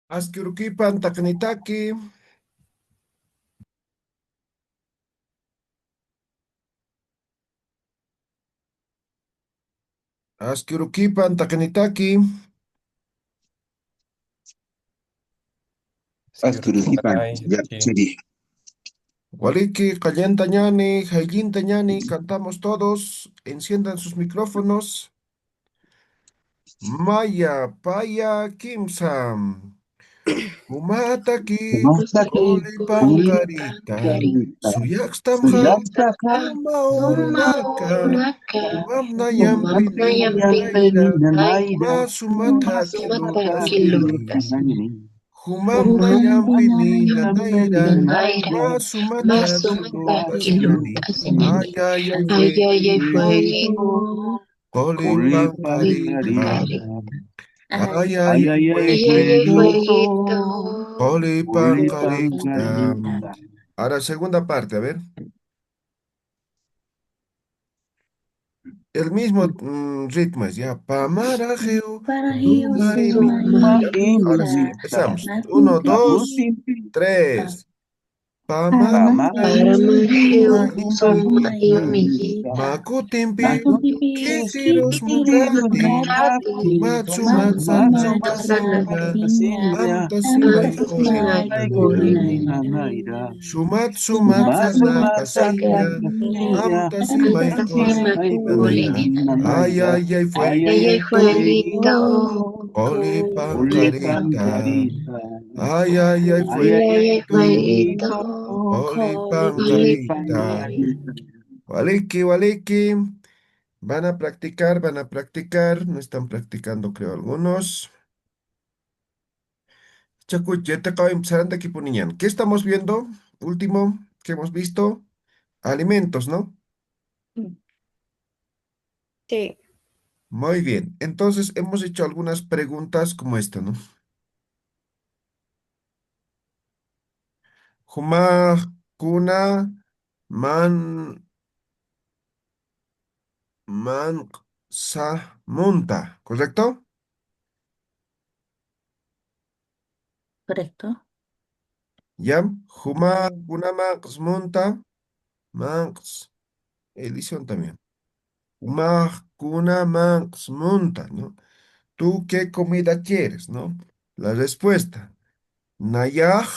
Askirukipan takanitaki, Askirukipan takanitaki, Askurugipan, ya, Asqueroquipanayki, Chiri. Waliki, Kayenta ñani, Jaillinta ñani, cantamos todos, enciendan sus micrófonos. Maya, Paya, Kimsam, Umataki, Masaki, Kolipan Uli, Karita, Karita, Suyakstamha, Suyastaka, Umaunaka, Umamna Yampini, Naira, Yampini, Naira, Masumataki Sumataki, Lutasi. Nangini, Humamna yampini nanaira, Naira, masumata kilutasnani. Ay, ay, ay, fuego, coli Kulipan pancarita. Karita, Ay, ay, ay, ay, ay, ay, fuego, fueguito, coli Kulipan pancarita. Karita. Ahora, segunda parte, a ver. El mismo ritmo es ya. Pamarajeo, tu marimita. ¿Ya? Ahora sí, Mahinita, empezamos. Uno, dos, Maputimpi, tres. Pamarajeo, tu Pamargeu, marimita. Sumahimita, Makutimpi, Makutimpi, Kikiros Kitiru Mukati, Mukati, Sumatsu Sumatsu Matsana Kasinga, Matsanasinda, Amtasimai Amtasima Horinina Naira, Ikorina Naira, Sumatsu Sumatsu Matsana Kasinga, Matsanasinda, Amtasimai Amtasima Horinina Naira, Ikorina Ay, Naira, ay, ay, ay, ay, ay, fueguito, fueguito, Oli Ulipan Pancarita, Carita, ay, ay, ay, ay, ay, ay, fueguito, fueguito, Oli Ulipan Pancarita, Carita. Waliki, Waliki. Van a practicar, no están practicando, creo, algunos. Chacu, ya te acabo de empezar anda aquí, niñan. ¿Qué estamos viendo? Último que hemos visto, alimentos, ¿no? Sí, Muy bien. Entonces, hemos hecho algunas preguntas como esta, ¿no? Juma, kuna, man, munta, ¿correcto? correcto. Ya. Juma, kuna, munta, manx, edición también. Kuna, munta, ¿no? ¿Tú qué comida quieres, no? La respuesta. Nayaj,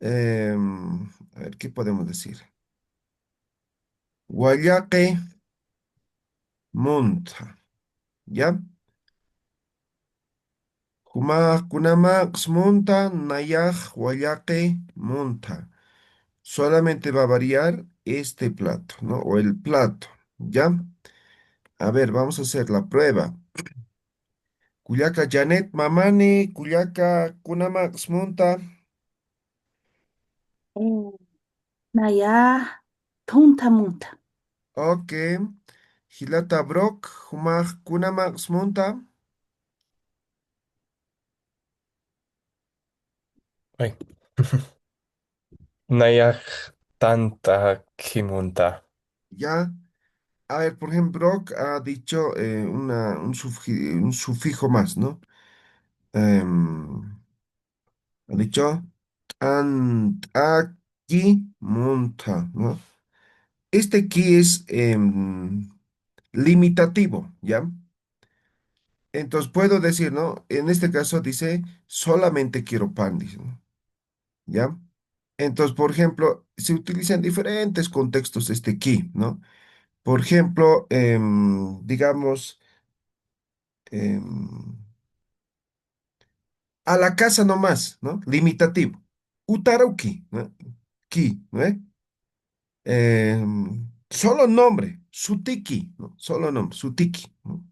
a ver, ¿qué podemos decir? Guayaque monta, ¿ya? Kunamax monta, nayaj, guayaque monta. Solamente va a variar este plato, ¿no? O el plato, ¿ya? A ver, vamos a hacer la prueba. Cuyaca Janet Mamani, Cuyaca Kunamax monta. Mm, Naya, tunta munta. Ok. Hilata Brock, Humaj Kunamax monta. ay, Nayak tanta kimunta. Ya. A ver, por ejemplo, Brock ha dicho un sufijo más, ¿no? Ha dicho aquí monta, ¿no? Este aquí es limitativo, ¿ya? Entonces puedo decir, ¿no? En este caso dice, solamente quiero pan, dice, ¿no? ¿Ya? Entonces, por ejemplo, se utiliza en diferentes contextos este aquí, ¿no? Por ejemplo, digamos, em, a la casa nomás, ¿no? Limitativo. Utarauki, ¿no? Ki, ¿no? Solo nombre, sutiki, ¿no? Solo nombre, sutiki, ¿no?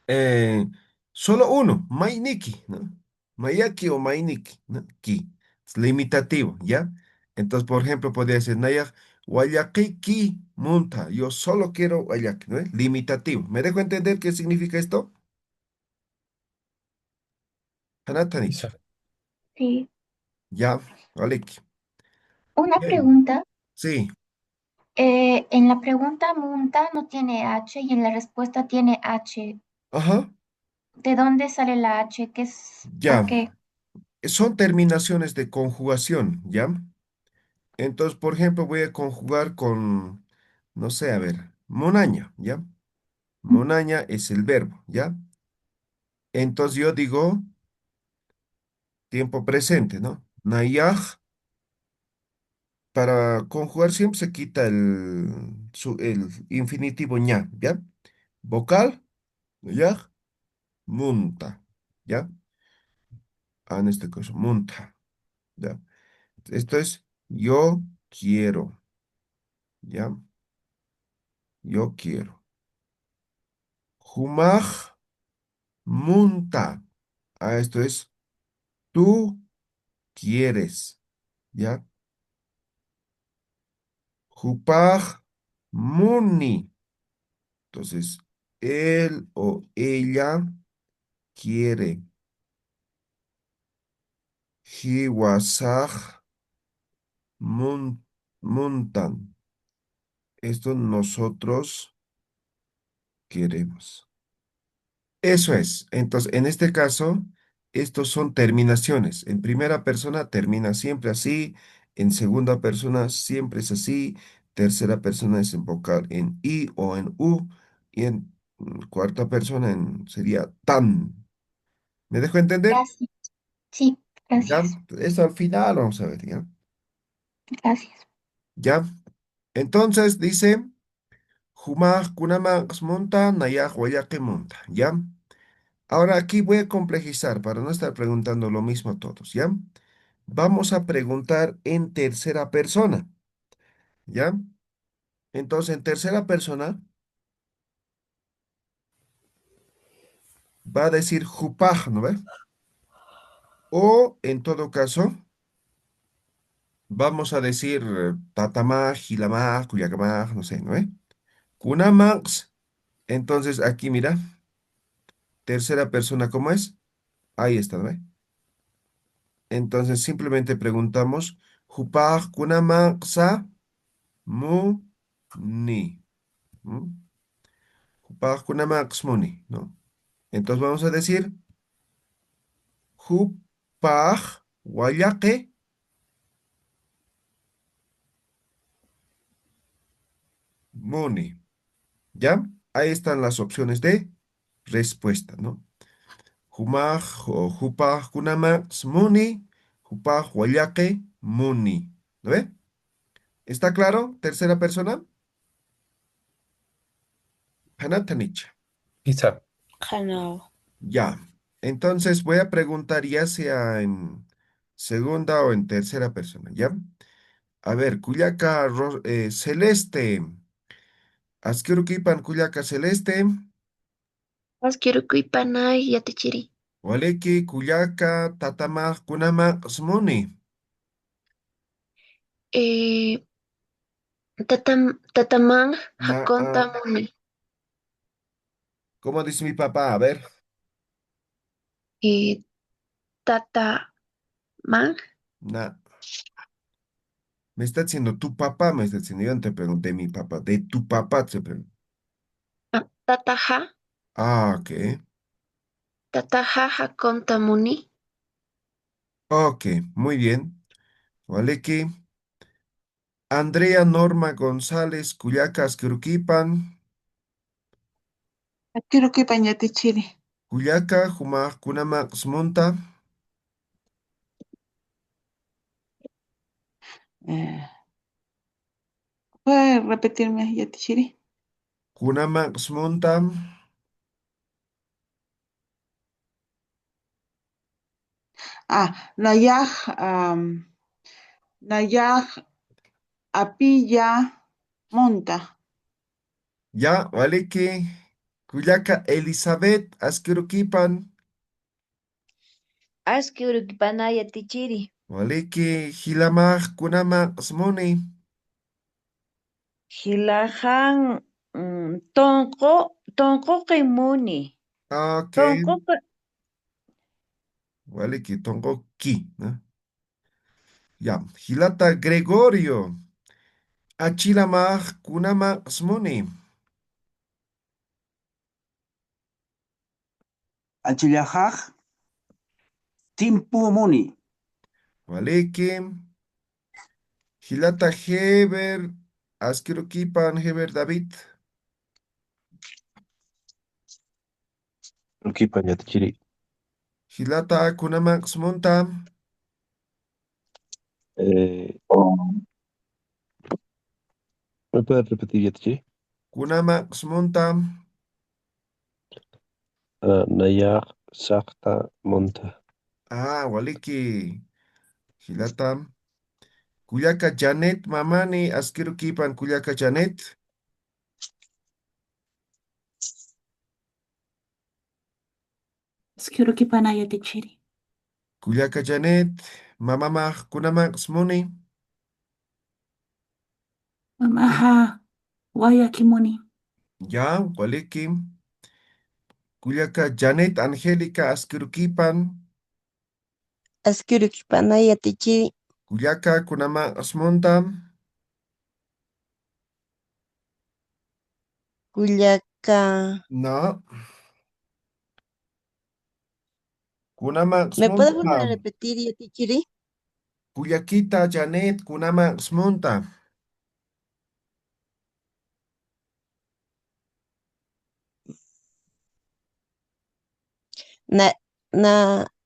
Eh, Solo uno, mainiki, ¿no? Mayaki o mainiki, ¿no? Ki. Es limitativo, ¿ya? Entonces, por ejemplo, podría decir, Nayak, Wayaki munta. Yo solo quiero Wayaki, ¿no? Limitativo. ¿Me dejo entender qué significa esto? Hanatanit. Isa- Sí. Ya, Aleki. Una Bien. pregunta. Sí. En la pregunta munta no tiene H y en la respuesta tiene H. Ajá. ¿De dónde sale la H? ¿Qué es? ¿Por Ya, qué? son terminaciones de conjugación, ¿ya? Entonces, por ejemplo, voy a conjugar con, no sé, a ver, monaña, ¿ya? Monaña es el verbo, ¿ya? Entonces yo digo tiempo presente, ¿no? Nayaj, para conjugar siempre se quita el infinitivo ña, ¿ya? Vocal, yaj, munta, ¿ya? Ah, en este caso, munta, ¿ya? Esto es yo quiero, ¿ya? Yo quiero. Humaj, munta. Ah, esto es tú quieres, ¿ya? Jupaj, muni. Entonces, él o ella quiere. Hiwasaj, mun, muntan. Esto nosotros queremos. Eso es. Entonces, en este caso, estos son terminaciones. En primera persona termina siempre así, en segunda persona siempre es así, tercera persona es en vocal en i o en u, y en cuarta persona sería tan. ¿Me dejo entender? Gracias. Sí, Ya, gracias. eso al final vamos a ver, ¿ya? Gracias. Ya. Entonces dice, Jumaj kunama monta, nayaj wayake monta, ¿ya? Ahora aquí voy a complejizar para no estar preguntando lo mismo a todos, ¿ya? Vamos a preguntar en tercera persona, ¿ya? Entonces, en tercera persona va a decir jupaj, ¿no ve? O en todo caso, vamos a decir tatamaj, gilamaj, cuyacamaj, no sé, ¿no ve? Kunamax. Entonces, aquí mira, tercera persona, ¿cómo es? Ahí está, ¿no ve? Entonces, simplemente preguntamos, jupaj kunamaxa mu ni. ¿M? Jupaj kunamax muni, ¿no? Entonces vamos a decir Jupaj Wayake Muni. ¿Ya? Ahí están las opciones de respuesta, ¿no? Jumaj o Jupaj Kunamax Muni, Jupaj Wayake Muni. ¿Lo ve? ¿Está claro? Tercera persona. Panatanich. Quizá. Hello. Ya. Entonces voy a preguntar ya sea en segunda o en tercera persona, ¿ya? A ver, Cuyaca Celeste. Asquiruquipan Cuyaca Celeste. Asquirukuipanay yatichiri. Waleki Cuyaca Tatamaq Kunamaq Smuni. Eh, tatamang hakonta Na, muni. ¿cómo dice mi papá? A ver, Eh, tatamang na. Me está diciendo tu papá, me está diciendo. Yo no te pregunté mi papá, de tu papá te pregunté. tataha Ah, ok. tataha hakonta muni. Ok, muy bien. Waleki. Andrea Norma González Cuyaca Asquiruquipan. Asquirukipan yatichiri. Cuyaca Jumaq Kunamaq Smunta. Eh, ¿Puede repetirme yatichiri? Kunamaq Smunta. Nayaj, Nayaj apilla monta. Ya, Waleki. Cuyaca Elizabeth Asquiruquipan. Asquiurukipana yatichiri. Waliki hilamaj kunamaq smuni. Hilahan tonko qimuni. Ok. Tonko Waliki tongo ki, ¿no? Ya. Hilata Gregorio. Achilamaj kunamaq smuni. Achillajaj timpumuni. Waliki. Hilata Heber. Askirukipan Heber David. Kipan yatichiri. Hilata Kunamak Smunta. Eh, ¿Me puedes repetir yatichiri? Kunamak Smunta. Nayar Sakta Monta. Waliki. Hilata. Kuyaka Janet Mamani. Askirukipan Kuyaka Janet. Skirukipanaya tichiri. Kuyaka Janet. Mamamah Kunamak Smuni. Mamaha wayakimuni. Ya, waliki. Kuyaka Janet Angélica Askirukipan. Askirukipanaya tichiri. Kuyaka Kunamak Smunta. Kuyaka. No. Kunamak ¿Me puedes Smunta. volver a repetir yatichiri? Kuyakita Janet Kunamak Smunta. Na,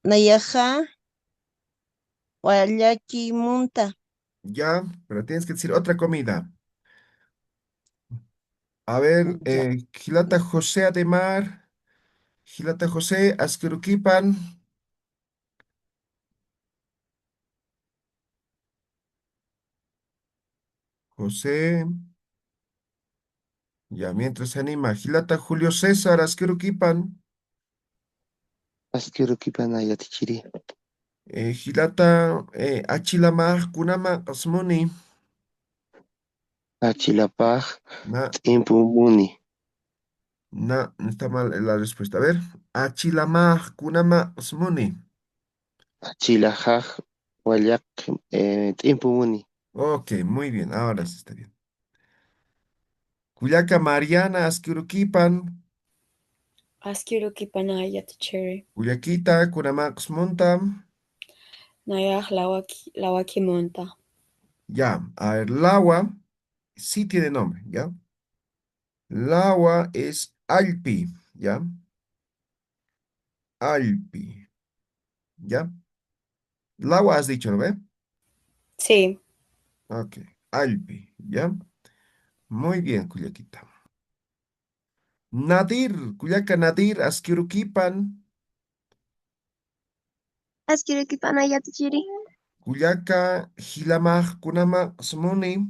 nayaja wayaki munta. Ya, pero tienes que decir otra comida. A ver, Ya. Gilata José Ademar. Gilata José Askerukipan. José. Ya, mientras se anima. Gilata Julio César Askerukipan. Askirukipanaya tichiri. Gilata Achilamar Kunama Asmuni. Achilapaj Na, timpumuni. no está mal la respuesta. A ver. Achilamar Kunama Asmuni. Achilajaj wayak timpumuni. Ok, muy bien. Ahora sí está bien. Kuyaka Mariana Askerukipan. Askirukipanaya tichiri. Kuyakita Kunamak Smunta. Nayah lawakimunta. Ya, a ver, Lawa sí tiene nombre, ¿ya? Lawa es Alpi, ¿ya? Alpi, ¿ya? Lawa has dicho, ¿no ve? Sí. Ok, Alpi, ¿ya? Muy bien, Cuyaquita. Nadir, Cuyaca Nadir, Asquiruquipan, Askirukipanaya tichiri. Cuyaca Gilamaj Kunama Smuni,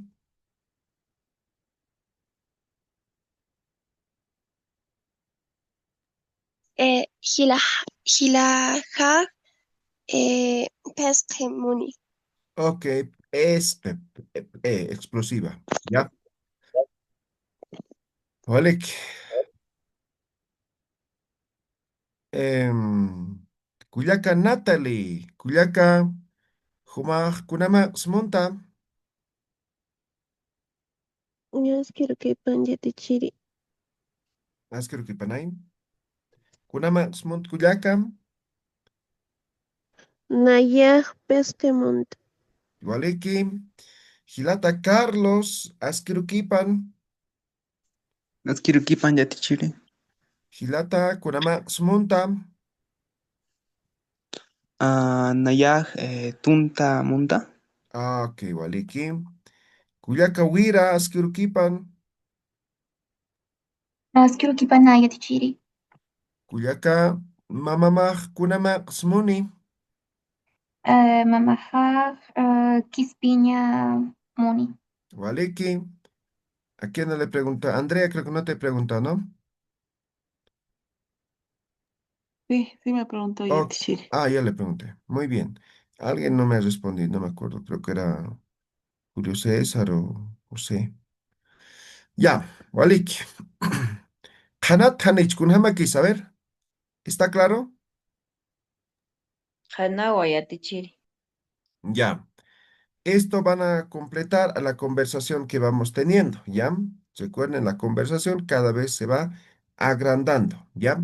Hilaja Pesquemuni. ok, es explosiva, ¿ya? Vale. Cuyaca Natalie, Cuyaca Humaj Kunama Smunta, Askirukipanaya tichiri. Asquiruquipanay, Kunama Smunt Cuyaca, Nayah Pesquemunta. Igualiki, Gilata Carlos, Asquiruquipan, Askirukipan yatichiri. Gilata Kunama Smunta, Nayaj tunta munta. ok, Igualiki, Cuyaca Huira, Asquiruquipan, Askirukipanaya tichiri. Cuyaca Mamamaj Kunama Smuni, Mamaja kispiña muni. Igualiki, ¿a quién no le pregunta? Andrea, creo que no te pregunta, ¿no? Sí me preguntó Ok. Yatichiri. Ya le pregunté. Muy bien. Alguien no me ha respondido, no me acuerdo. Creo que era Julio César o José. Ya, Walik. Hanat Hanich Kunhamaki, a ver, ¿está claro? Hanawa yatichiri. Ya. Esto van a completar a la conversación que vamos teniendo, ¿ya? Recuerden, la conversación cada vez se va agrandando, ¿ya?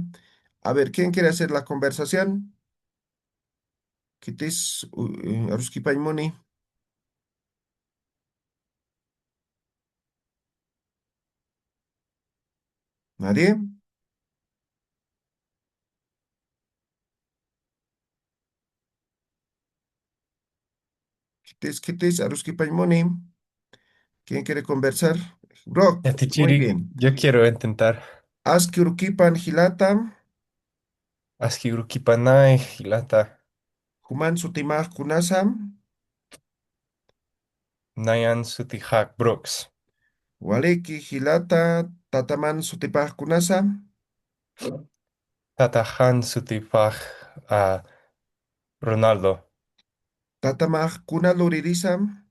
A ver, ¿quién quiere hacer la conversación? Kitis, Aruski Paimoni. ¿Nadie? Kitis, Aruski Paimoni. ¿Quién quiere conversar? Brock, muy Yatichiri, bien. yo quiero intentar. Aski Urukipan Hilata, Askirukipanay, Hilata, Human Sutimaj Kunasam, Nayan Sutihak Brooks, Waleki Hilata, Tataman Sutipaj Kunasam, Tatahan Sutipaj, Ronaldo, Tatamaj Kunaluririsam,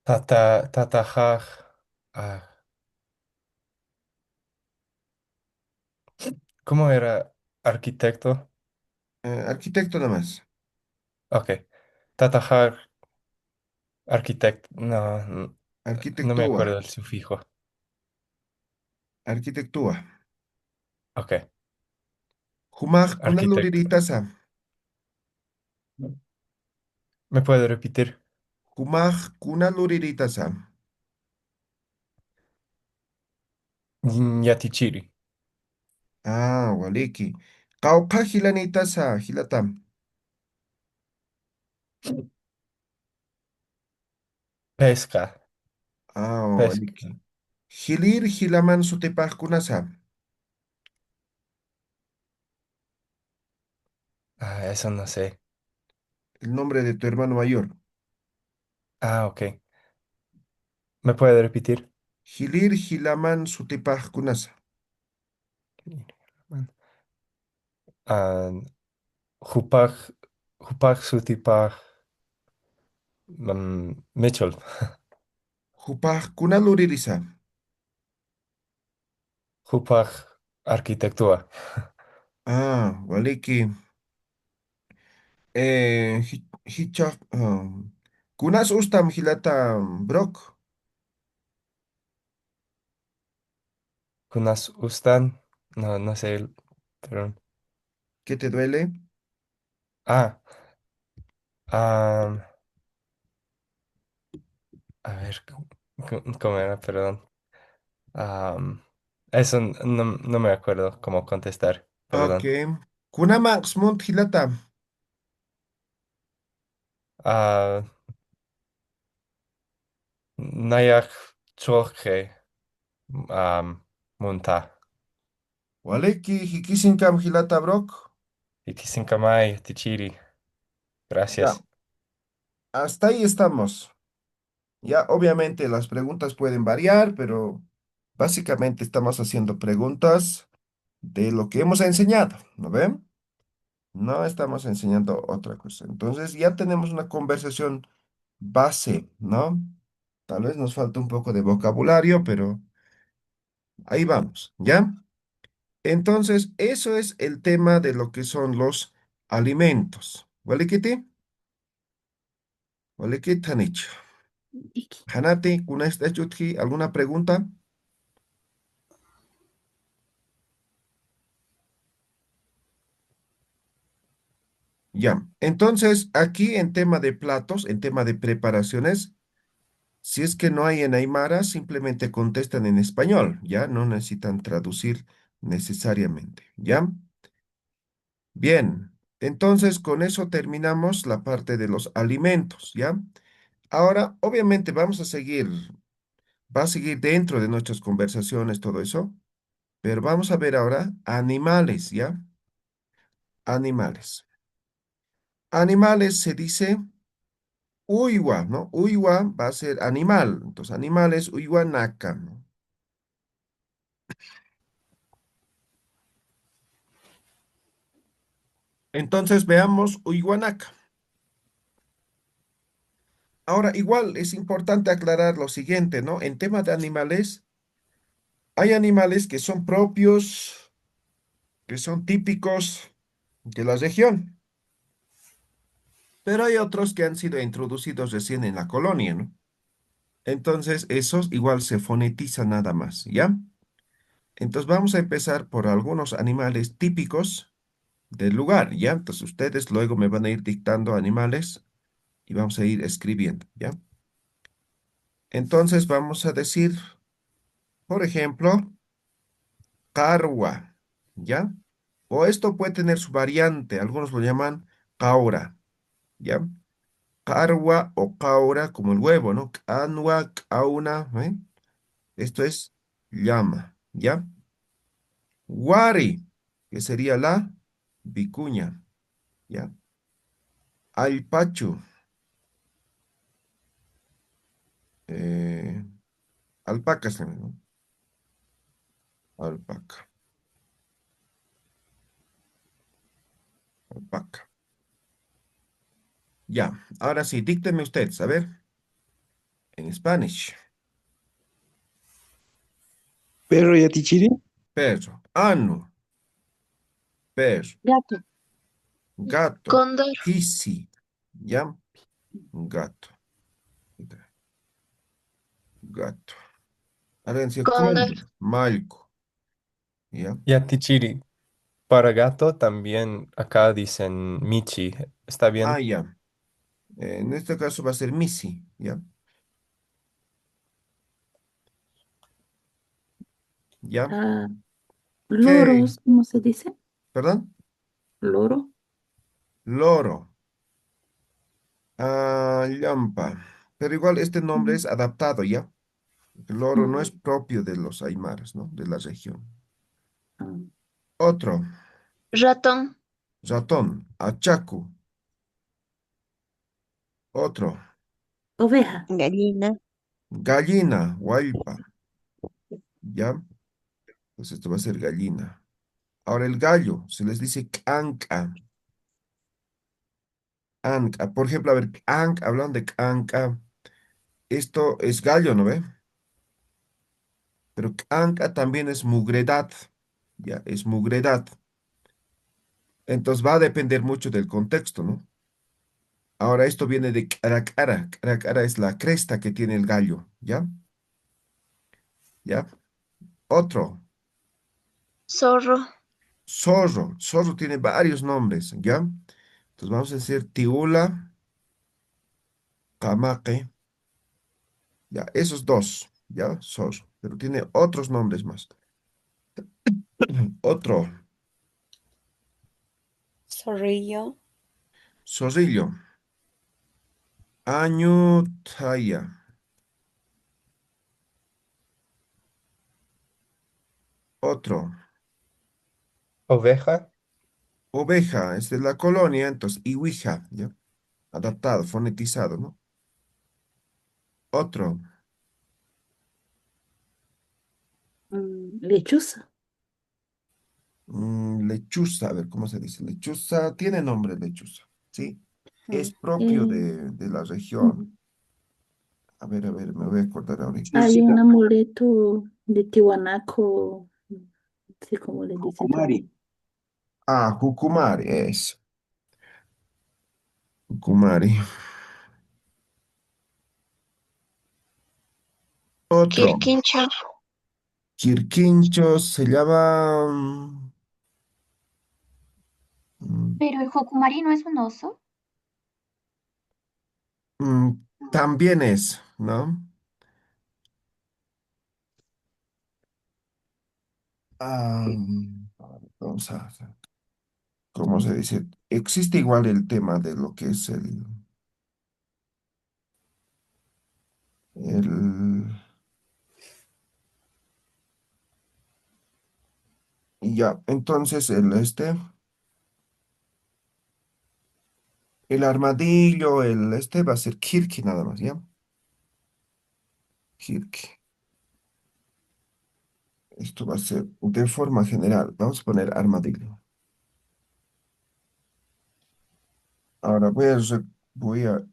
Tatahaj, ah, ¿cómo era? Arquitecto. arquitecto nada más. Ok. Tatahaj, arquitecto. No, no me Arquitectúa, acuerdo el sufijo. arquitectúa. Ok. Humaj Arquitecto. Kunaluriritasa, ¿Me puede repetir? Humaj Kunaluriritasa. Yatichiri. Waleki. Kauka Hilanitasa, Hilatam. Pesca. Pesca. Waleki. Hilir Hilaman Sutipaj Kunasa. Eso no sé. El nombre de tu hermano mayor. Ok. ¿Me puede repetir? Hilir Hilaman Sutipaj Kunasa. Ah, Jupak, Jupak Sutipaj, Mitchell. Jupaj Kunaluririsa. Jupak Arquitectura. Waleki. Hichak. Kunas Ustam Hilata Brok. Kunas Ustan. No, no sé. Perdón. ¿Qué te duele? Ah, am, a ver, ¿cómo era? Perdón. Am, eso no me acuerdo cómo contestar. Ok. Perdón. Kunamax Mont Hilata. Ah, Nayak Choje. Munta. Waleki Hikisinkam Hilata Brok. Itisinkamay, Tichiri. Ya. Gracias. Hasta ahí estamos. Ya, obviamente las preguntas pueden variar, pero básicamente estamos haciendo preguntas de lo que hemos enseñado, ¿no ven? No estamos enseñando otra cosa. Entonces ya tenemos una conversación base, ¿no? Tal vez nos falta un poco de vocabulario, pero ahí vamos, ¿ya? Entonces, eso es el tema de lo que son los alimentos. ¿Vale, Kitty? ¿Vale, Kitty? Hanich. Iki. Hanate, ¿kuna esta chutki? ¿Alguna pregunta? Ya. Entonces, aquí en tema de platos, en tema de preparaciones, si es que no hay en Aymara, simplemente contestan en español, ¿ya? No necesitan traducir necesariamente, ¿ya? Bien, entonces con eso terminamos la parte de los alimentos, ¿ya? Ahora, obviamente vamos a seguir, va a seguir dentro de nuestras conversaciones todo eso, pero vamos a ver ahora animales, ¿ya? Animales. Animales se dice uywa, ¿no? Uywa va a ser animal, entonces animales, uywa naka, ¿no? Entonces veamos uywanaka. Ahora, igual es importante aclarar lo siguiente, ¿no? En tema de animales, hay animales que son propios, que son típicos de la región, pero hay otros que han sido introducidos recién en la colonia, ¿no? Entonces, esos igual se fonetizan nada más, ¿ya? Entonces vamos a empezar por algunos animales típicos del lugar, ¿ya? Entonces ustedes luego me van a ir dictando animales y vamos a ir escribiendo, ¿ya? Entonces vamos a decir, por ejemplo, carwa, ¿ya? O esto puede tener su variante, algunos lo llaman caura, ¿ya? Carwa o caura como el huevo, ¿no? Canwa, cauna, ¿eh? Esto es llama, ¿ya? Wari, que sería la vicuña, ¿ya? Alpachu, eh, alpacas también, ¿no? Alpaca, alpaca. Ya, ahora sí, dícteme ustedes, a ver, en Spanish. Perro Yatichiri. Perro, anu, perro, Gato. gato, Cóndor. pisi, ¿ya? Gato, gato. Ahora decía Cóndor. cóndor, malco, ¿ya? Yatichiri. Para gato también acá dicen Michi. ¿Está Ah, bien? ya. En este caso va a ser misi, ¿ya? ¿Ya? Ah, ¿Qué? loros, ¿cómo se dice? ¿Perdón? Loro. Loro. Ah, llampa. Pero igual este nombre Mm, es adaptado, ¿ya? El loro no es mm, propio de los aymaras, ¿no? De la región. ah. Otro, Ratón. ratón, achacu. Otro, Oveja. Gallina. gallina, huaypa, ¿ya? Pues esto va a ser gallina. Ahora el gallo, se les dice canca, anca. Por ejemplo, a ver, canca, hablando de canca, esto es gallo, ¿no ve? Pero canca también es mugredad, ¿ya? Es mugredad. Entonces va a depender mucho del contexto, ¿no? Ahora esto viene de caracara. Caracara es la cresta que tiene el gallo, ¿ya? ¿Ya? Otro, Zorro. zorro. Zorro tiene varios nombres, ¿ya? Entonces vamos a decir tiula, camaque, ya, esos dos, ¿ya? Zorro. Pero tiene otros nombres más. Otro, Zorrillo. zorrillo, añutaya. Otro, Oveja. oveja, es de la colonia, entonces, iwija, ¿ya? Adaptado, fonetizado, ¿no? Otro, Lechuza. lechuza, a ver, ¿cómo se dice? Lechuza, tiene nombre lechuza, ¿sí? Mm. Es propio Eh, de la región. ujú. A ver, me voy a acordar ahorita. Hay Chusita. un amuleto de Tiwanaco, no sé cómo le dicen Cucumari. también. Ah, Jucumari, es. Jucumari. Otro, Quirquincho. Quirquincho se llama... mm, Pero el Hokumari no es un oso. mm, también es, ¿no? Ah, vamos a ver, ¿cómo se dice? Existe igual el tema de lo que es el, y ya, entonces el armadillo, el va a ser Kirki nada más, ¿ya? Kirki. Esto va a ser de forma general. Vamos a poner armadillo. Ahora voy a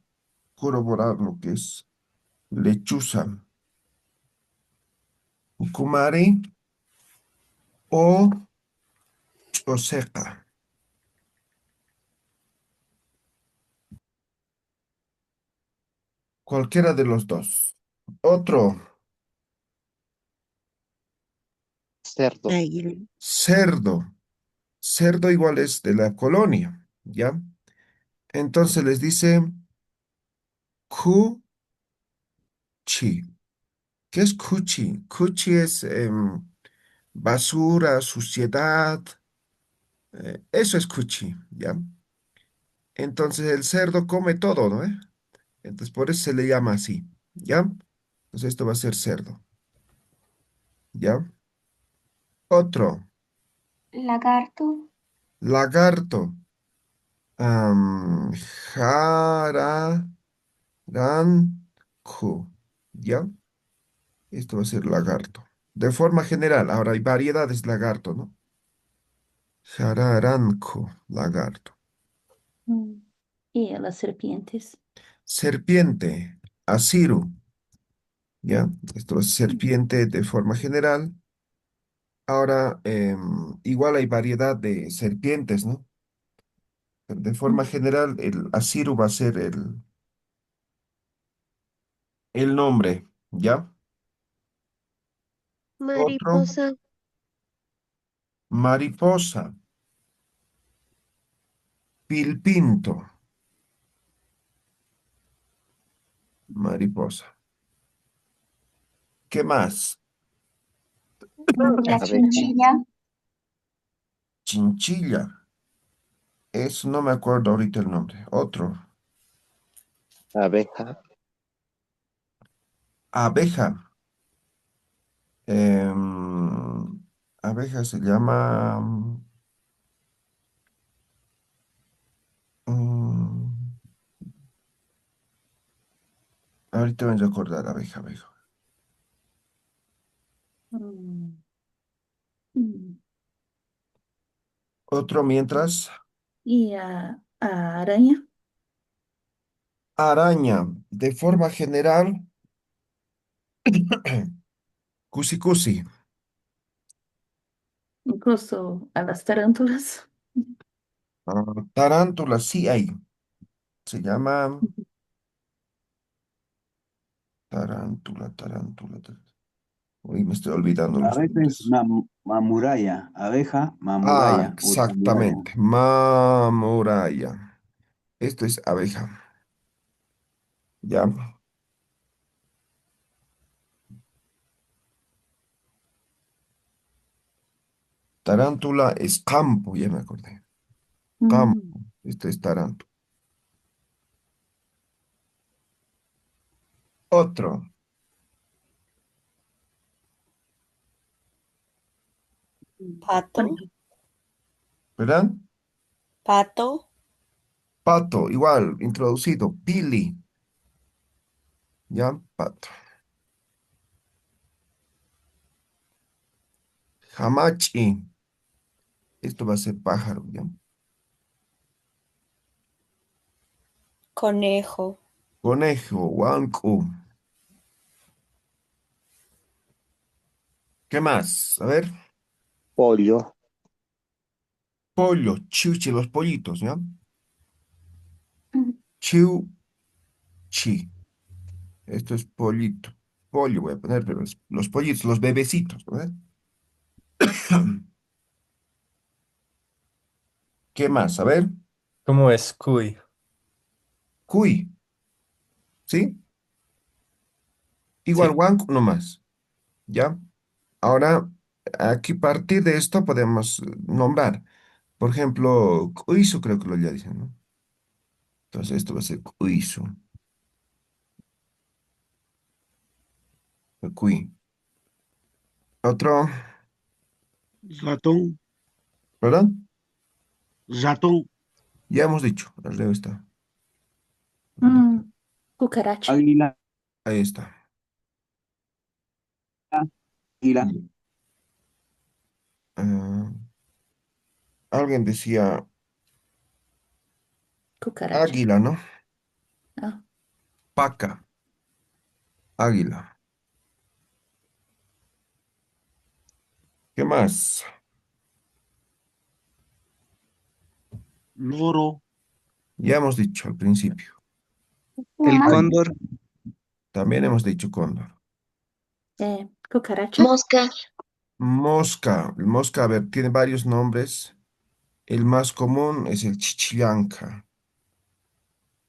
corroborar lo que es lechuza, ucumari o choseca. Cualquiera de los dos. Otro, Cerdo. Águila. Cerdo. Cerdo igual es de la colonia, ¿ya? Entonces les dice cuchi. ¿Qué es cuchi? Cuchi es basura, suciedad. Eso es cuchi, ¿ya? Entonces el cerdo come todo, ¿no? Entonces por eso se le llama así, ¿ya? Entonces esto va a ser cerdo, ¿ya? Otro, Lagarto. lagarto. Am, Jarancu, ¿ya? Esto va a ser lagarto. De forma general, ahora hay variedades lagarto, ¿no? Jararancu, lagarto. Mm. Y a las serpientes. Serpiente, asiru, ¿ya? Esto es Mm. serpiente de forma general. Ahora, igual hay variedad de serpientes, ¿no? Pero de forma Mm. general, el asiru va a ser el nombre, ¿ya? Otro, Mariposa. mariposa, pilpinto, mariposa. ¿Qué más? La Abeja. chinchilla. Chinchilla. Eso no me acuerdo ahorita el nombre. Otro. Abeja. Abeja. Abeja se llama. mm, ahorita voy a recordar abeja, abeja. Mm. Mm. Otro mientras. Y a araña. Araña. De forma general. Cusi cusi. Incluso a las tarántulas. Tarántula, sí hay. Se llama tarántula, tarántula. Uy, me estoy olvidando los Abeja es nombres. mamuraya. Abeja, Ah, mamuraya. O tamuraya. exactamente. Mamoraya. Esto es abeja. Ya. Tarántula es campo, ya me acordé. Campo. Mm. Esto es tarántula. Otro. Pato. Conejo. ¿Verdad? Pato. Pato, igual, introducido. Pili. Ya, pato. Hamachi. Esto va a ser pájaro, ¿ya? Conejo. Conejo, huancu. ¿Qué más? A ver. Pollo. Pollo, chichi, los pollitos, ¿ya? Mm. Chiu, chi. Esto es pollito. Pollo voy a poner, pero es los pollitos, los bebecitos, ¿verdad? ¿Qué más? A ver. ¿Cómo es cuy? Cuy, ¿sí? Igual Sí. guanco nomás, ¿ya? Ahora, aquí a partir de esto podemos nombrar. Por ejemplo, cuizo creo que lo ya dicen, ¿no? Entonces esto va a ser cuizo, cuy. Otro, Ratón, ¿verdad? ratón, Ya hemos dicho, arriba está. Mm. Cucaracha. Águila, Ahí está. águila, Y, ah, alguien decía Cucaracha. águila, ¿no? Ah. Paca, águila. ¿Qué más? loro, Ya hemos dicho al principio. el Puma. Águila. cóndor, También hemos dicho cóndor. Cucaracha. Mosca. Mosca. El mosca, a ver, tiene varios nombres. El más común es el chichillanca.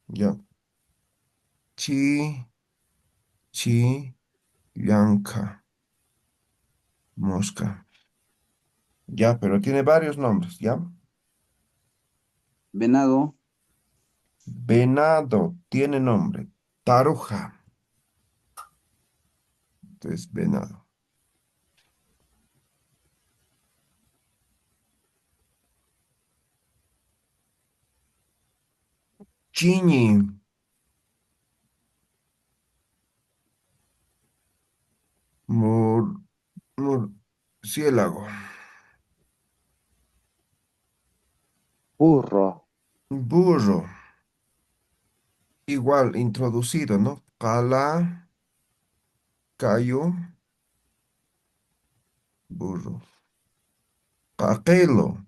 Ya. Chillanca. Mosca. Ya, pero tiene varios nombres, ¿ya? Venado. Venado tiene nombre. Taruja. Entonces, venado. Chiñi. Mur, murciélago. Burro. Burro. Igual, introducido, ¿no? Cala, cayo, burro. Caquelo,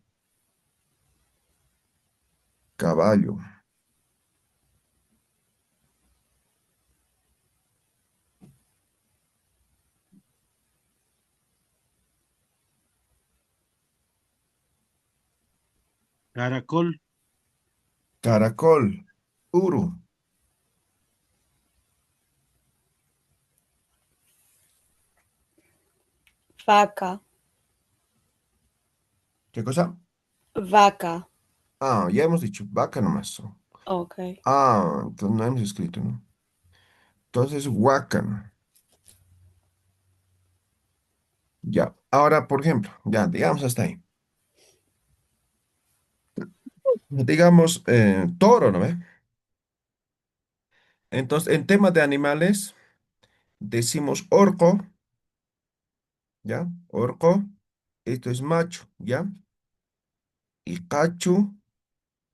caballo. Caracol. Caracol, uru. Vaca. ¿Qué cosa? Vaca. Ah, ya hemos dicho vaca nomás. Ok. Ah, entonces no hemos escrito, ¿no? Entonces, huacan. Ya. Ahora, por ejemplo, ya, digamos hasta ahí. Digamos, toro, ¿no ve? Entonces, en temas de animales, decimos orco, ¿ya? Orco, esto es macho, ¿ya? Y cachu,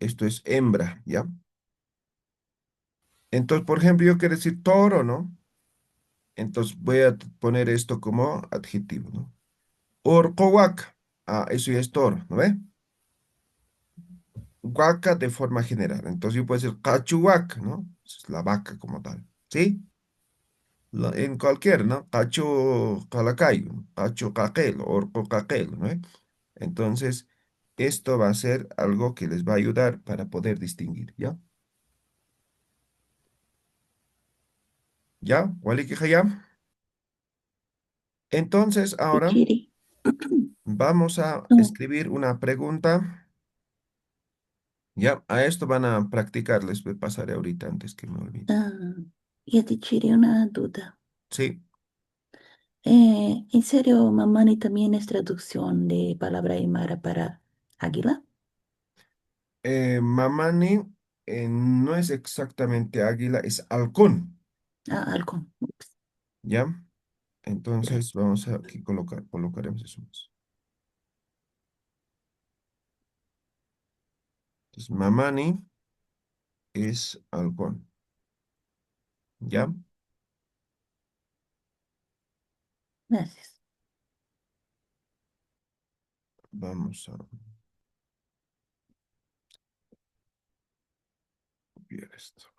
esto es hembra, ¿ya? Entonces, por ejemplo, yo quiero decir toro, ¿no? Entonces voy a poner esto como adjetivo, ¿no? Orco huaca. Ah, eso ya es toro, ¿no ve? Huaca de forma general. Entonces yo puedo decir cachu huaca, ¿no? Esa es la vaca como tal, ¿sí? En cualquier, ¿no? Cacho calacayo, ¿no? Cacho caquelo, orco caquelo, ¿no? Entonces, esto va a ser algo que les va a ayudar para poder distinguir, ¿ya? ¿Ya? ¿Wali que ya? Entonces, ahora Tichiri. vamos a No. escribir una pregunta. Ya, a esto van a practicar, les pasaré ahorita antes que me olvide. Ah, y a Tichiri una duda. Sí, ¿En serio, Mamani también es traducción de palabra aymara para águila? Mamani no es exactamente águila, es halcón, Ah, halcón. Ups, ¿ya? ya. Entonces, vamos a aquí colocaremos eso más. Entonces, Mamani es halcón, ¿ya? Gracias. Vamos a copiar esto.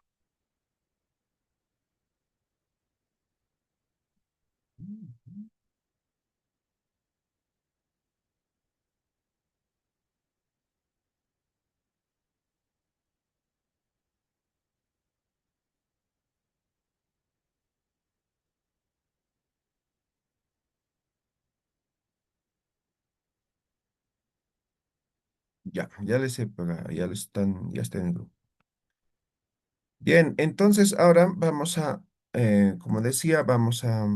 Ya les están, ya está en el grupo. Bien, entonces ahora vamos a, como decía, vamos a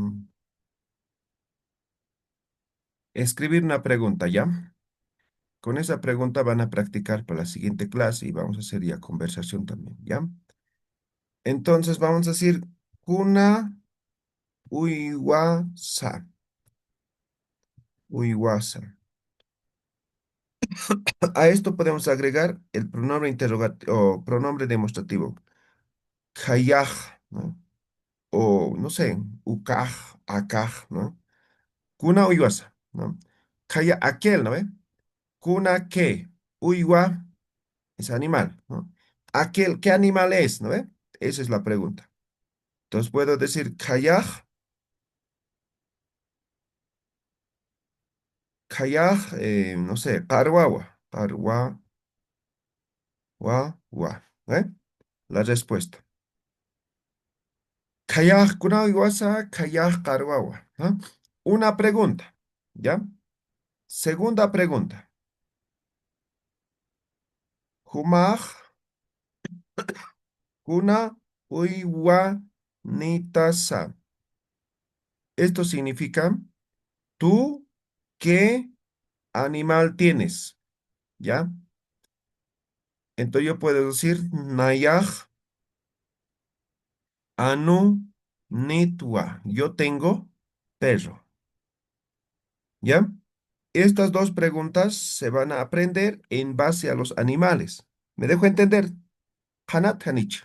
escribir una pregunta, ¿ya? Con esa pregunta van a practicar para la siguiente clase y vamos a hacer ya conversación también, ¿ya? Entonces vamos a decir kuna uiwasa, uiwasa. A esto podemos agregar el pronombre interrogativo o pronombre demostrativo, kayaj, ¿no? O no sé, ukaj, akaj, ¿no? Kuna uiwasa, ¿no? Kaya aquel, ¿no ve? Kuna que, uywa es animal, ¿no? Aquel, ¿qué animal es, ¿no ve? Esa es la pregunta. Entonces puedo decir kayaj Kayaj, no sé, Karwawa. ¿Eh? La respuesta. Kayaj kunawi wasa, kayaj karwawa. ¿Ah? Una pregunta, ¿ya? Segunda pregunta. Humaj kuna uywa nitasa. Esto significa, ¿tú qué animal tienes? ¿Ya? Entonces yo puedo decir, Nayaj anu nitwa. Yo tengo perro. ¿Ya? Estas dos preguntas se van a aprender en base a los animales. ¿Me dejo entender? Hanat Hanich.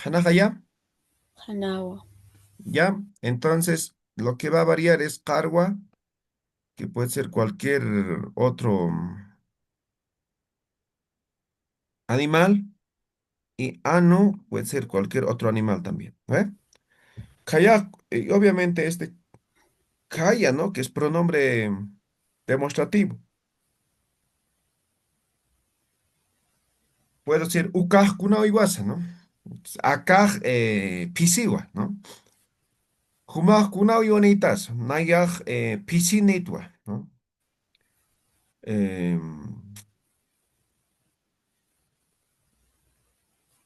Hanajaya. Hanawa. ¿Ya? Entonces, lo que va a variar es Karwa, que puede ser cualquier otro animal, y Anu puede ser cualquier otro animal también. ¿Eh? Kaya, obviamente este Kaya, ¿no? Que es pronombre demostrativo. Puedo decir Ukaj kuna iwasa, ¿no? Akaj pisiwa, ¿no? Humaj kuna iwanitas, nayaj pisinitwa, ¿no?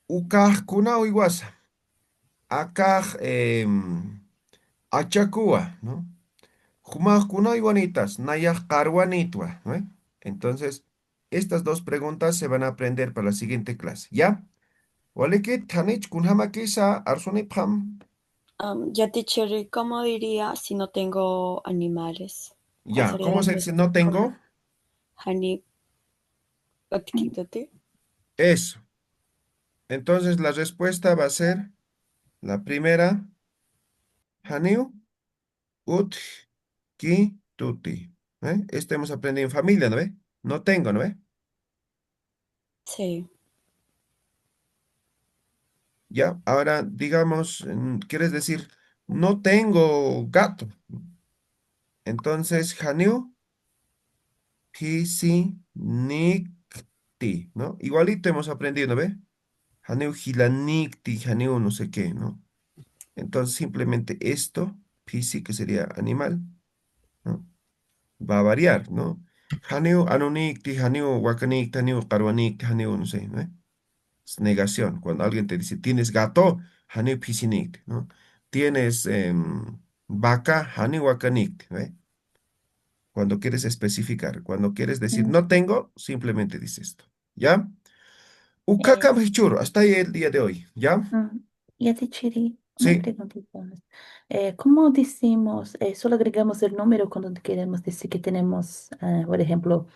Ukaj kuna iwasa, akaj achakua, ¿no? Humaj kuna iwanitas, nayaj karwanitwa, ¿no? Entonces, estas dos preguntas se van a aprender para la siguiente clase, ¿ya? Waleki tanich kunhamakisa arsunipam. Yati Cherry, ¿cómo diría si no tengo animales? ¿Cuál Ya, sería ¿cómo la se dice? No respuesta tengo. correcta? Hani Otikitote. Eso. Entonces la respuesta va a ser la primera, Haniu ut ki tuti. Esto hemos aprendido en familia, ¿no ve? No tengo, ¿no ve? Sí. Ya, ahora digamos, quieres decir, no tengo gato. Entonces, Haniu pisi nikti, ¿no? Igualito hemos aprendido, ¿no ve? Haniu hilanikti, Haniu no sé qué, ¿no? Entonces simplemente esto, pisi, que sería animal, ¿no? Va a variar, ¿no? Haneu anunikti, haneu wakanikti, haneu karwanikti, haneu no sé, ¿no? Es negación. Cuando alguien te dice, tienes gato, haneu pisinikti, ¿no? Tienes vaca, haneu wakanikti, ¿no? Cuando quieres especificar, cuando quieres decir Mm, no tengo, simplemente dices esto, ¿ya? eh, Ukakam hichur, hasta ahí el día de hoy, ¿ya? Ya te Chiri, una Sí, preguntita más. ¿Cómo decimos, solo agregamos el número cuando queremos decir que tenemos, por ejemplo,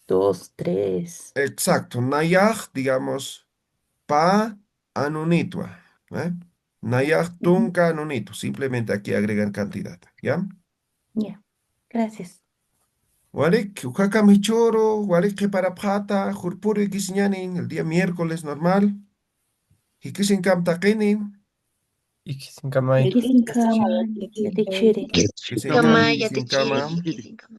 dos, tres? exacto. Nayaj, digamos, pa anunitua, ¿eh? Nayaj Ujú. tunca anunitu. Simplemente aquí agregan cantidad, ¿ya? Ya, gracias. Walik, ukaka michoro, walik que para pata, jurpuri kisñanin, el día miércoles normal. Y kisin kam takini, Ikisinkamay. Iki sin Gracias, kama, Yati ya te Cherry. Chiri. kisin Kama ñani, yati kisin chiri. kama.